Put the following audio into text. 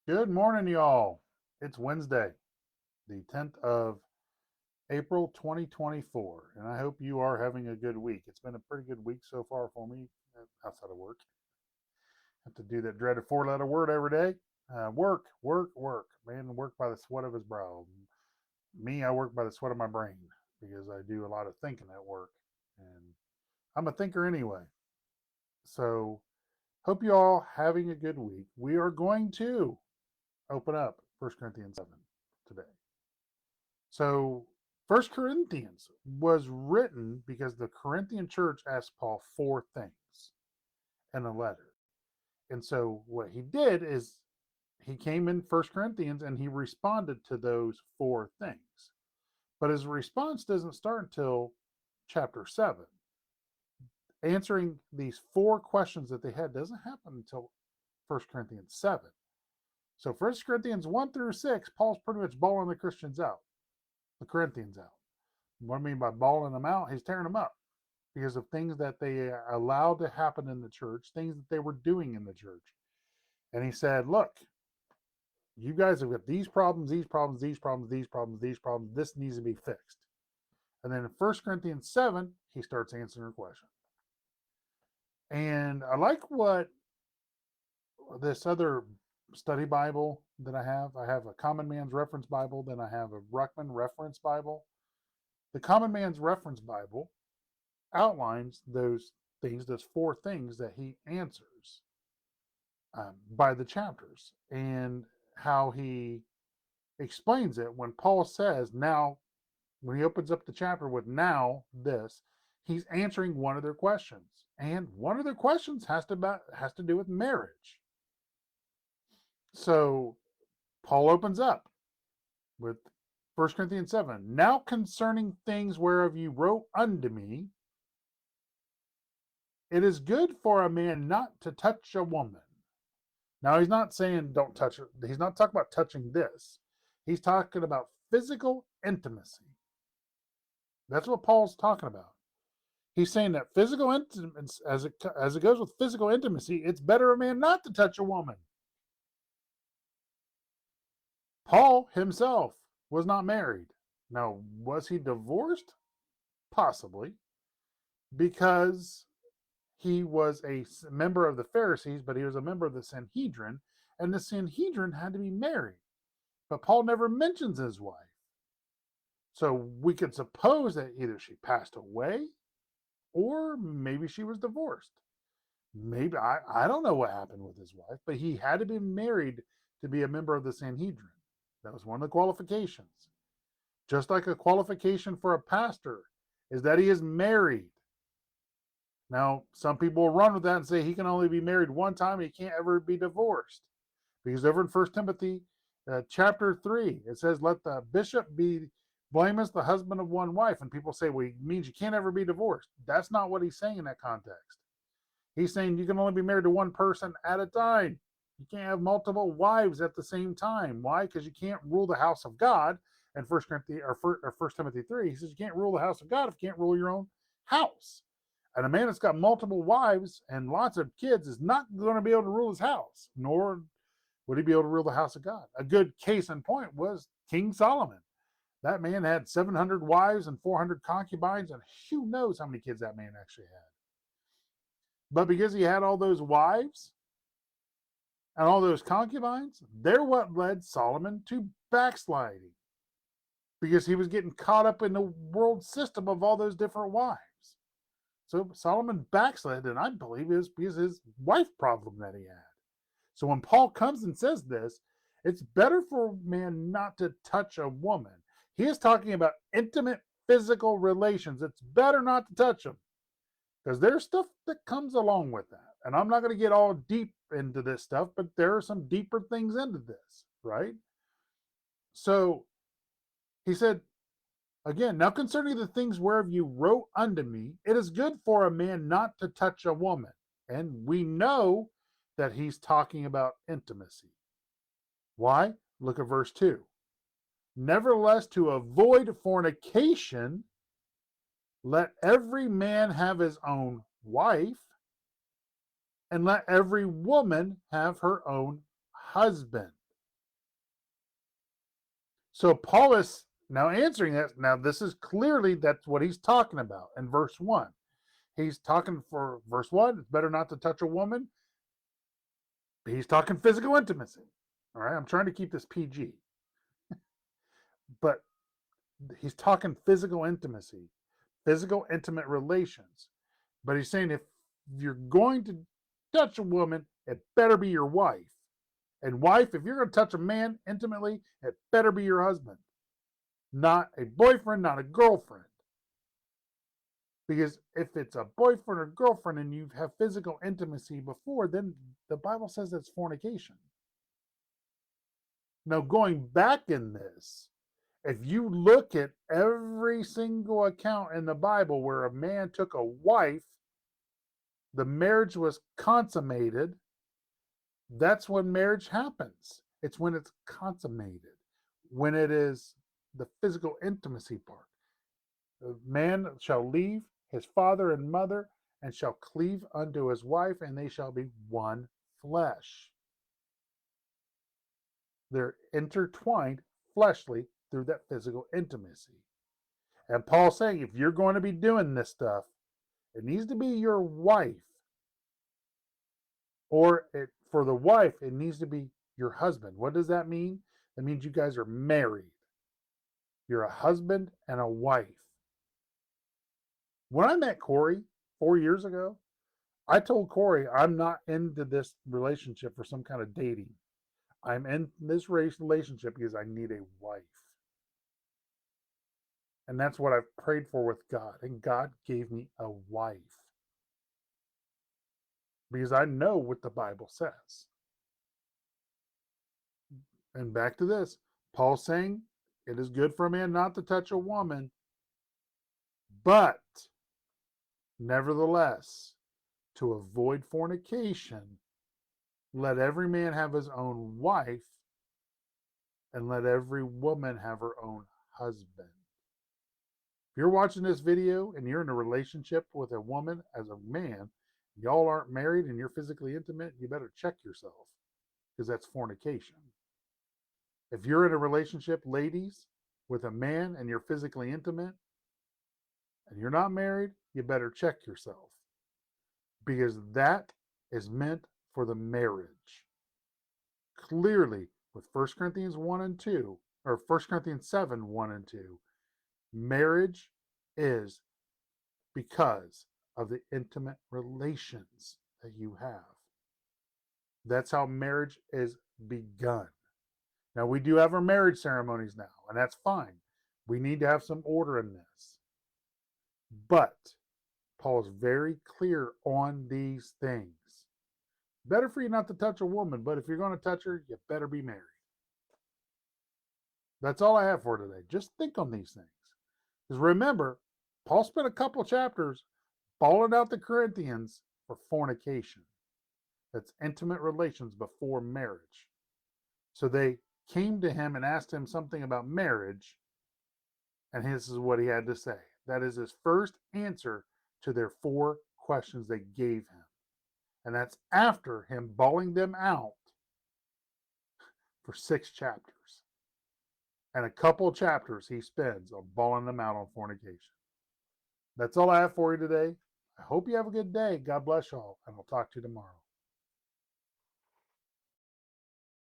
Good morning, y'all. It's Wednesday, the 10th of April, 2024, and I hope you are having a good week. It's been a pretty good week so far for me outside of work. I have to do that dreaded four-letter word every day. Work, work, work. Man, work by the sweat of his brow. Me, I work by the sweat of my brain because I do a lot of thinking at work, and I'm a thinker anyway. So, hope you all having a good week. We are going to open up 1 Corinthians 7 today. So, First Corinthians was written because the Corinthian church asked Paul four things in a letter. And so what he did is he came in First Corinthians and he responded to those four things. But his response doesn't start until chapter 7. Answering these four questions that they had doesn't happen until First Corinthians 7. So First Corinthians 1 through 6, Paul's pretty much bawling the Christians out, the Corinthians out. What I mean by balling them out, he's tearing them up because of things that they allowed to happen in the church, things that they were doing in the church. And he said, look, you guys have got these problems, these problems, these problems, these problems, these problems. This needs to be fixed. And then in 1 Corinthians 7, he starts answering her question. And I like what this other study Bible that I have. I have a Common Man's Reference Bible, then I have a Ruckman Reference Bible. The Common Man's Reference Bible outlines those things, those four things that he answers by the chapters, and how he explains it when Paul says, now, when he opens up the chapter with now this, he's answering one of their questions. And one of their questions has to do with marriage. So Paul opens up with 1 Corinthians 7. Now concerning things whereof you wrote unto me, it is good for a man not to touch a woman. Now, he's not saying don't touch her. He's not talking about touching this. He's talking about physical intimacy. That's what Paul's talking about. He's saying that physical intimacy, as it goes with physical intimacy, it's better a man not to touch a woman. Paul himself was not married. Now, was he divorced? Possibly, because he was a member of the Pharisees, but he was a member of the Sanhedrin, and the Sanhedrin had to be married. But Paul never mentions his wife. So we could suppose that either she passed away or maybe she was divorced. Maybe, I don't know what happened with his wife, but he had to be married to be a member of the Sanhedrin. That was one of the qualifications. Just like a qualification for a pastor is that he is married. Now, some people will run with that and say he can only be married one time and he can't ever be divorced. Because over in 1 Timothy chapter 3, it says, let the bishop be blameless, the husband of one wife. And people say, well, it means you can't ever be divorced. That's not what he's saying in that context. He's saying you can only be married to one person at a time. You can't have multiple wives at the same time. Why? Because you can't rule the house of God. And 1 Timothy 3, he says you can't rule the house of God if you can't rule your own house. And a man that's got multiple wives and lots of kids is not going to be able to rule his house, nor would he be able to rule the house of God. A good case in point was King Solomon. That man had 700 wives and 400 concubines, and who knows how many kids that man actually had. But because he had all those wives and all those concubines, they're what led Solomon to backsliding, because he was getting caught up in the world system of all those different wives. So Solomon backslid, and I believe it was because of his wife problem that he had. So when Paul comes and says this, it's better for a man not to touch a woman. He is talking about intimate physical relations. It's better not to touch them, because there's stuff that comes along with that. And I'm not going to get all deep into this stuff, but there are some deeper things into this, right? So he said, again, now concerning the things whereof you wrote unto me, it is good for a man not to touch a woman. And we know that he's talking about intimacy. Why? Look at verse 2. Nevertheless, to avoid fornication, let every man have his own wife, and let every woman have her own husband. So Paul is now answering that. Now, this is clearly that's what he's talking about in verse 1. He's talking for verse 1, it's better not to touch a woman. He's talking physical intimacy. All right, I'm trying to keep this PG, but he's talking physical intimacy, physical intimate relations. But he's saying if you're going to touch a woman, it better be your wife. And wife, if you're going to touch a man intimately, it better be your husband, not a boyfriend, not a girlfriend. Because if it's a boyfriend or girlfriend and you have physical intimacy before, then the Bible says that's fornication. Now, going back in this, if you look at every single account in the Bible where a man took a wife, the marriage was consummated. That's when marriage happens. It's when it's consummated, when it is the physical intimacy part. The man shall leave his father and mother and shall cleave unto his wife, and they shall be one flesh. They're intertwined fleshly through that physical intimacy. And Paul's saying, if you're going to be doing this stuff, it needs to be your wife. Or for the wife, it needs to be your husband. What does that mean? That means you guys are married. You're a husband and a wife. When I met Corey 4 years ago, I told Corey I'm not into this relationship for some kind of dating. I'm in this relationship because I need a wife. And that's what I've prayed for with God. And God gave me a wife. Because I know what the Bible says. And back to this, Paul's saying it is good for a man not to touch a woman, but nevertheless, to avoid fornication, let every man have his own wife, and let every woman have her own husband. If you're watching this video and you're in a relationship with a woman as a man, y'all aren't married and you're physically intimate, you better check yourself because that's fornication. If you're in a relationship, ladies, with a man and you're physically intimate and you're not married, you better check yourself because that is meant for the marriage. Clearly, with 1 Corinthians 1 and 2, or 1 Corinthians 7, 1 and 2, marriage is because of the intimate relations that you have. That's how marriage is begun. Now, we do have our marriage ceremonies now, and that's fine. We need to have some order in this. But Paul is very clear on these things. Better for you not to touch a woman, but if you're going to touch her, you better be married. That's all I have for today. Just think on these things. Because remember, Paul spent a couple chapters bawling out the Corinthians for fornication. That's intimate relations before marriage. So they came to him and asked him something about marriage, and this is what he had to say. That is his first answer to their 4 questions they gave him. And that's after him bawling them out for 6 chapters. And a couple of chapters he spends on bawling them out on fornication. That's all I have for you today. I hope you have a good day. God bless y'all, and I'll talk to you tomorrow.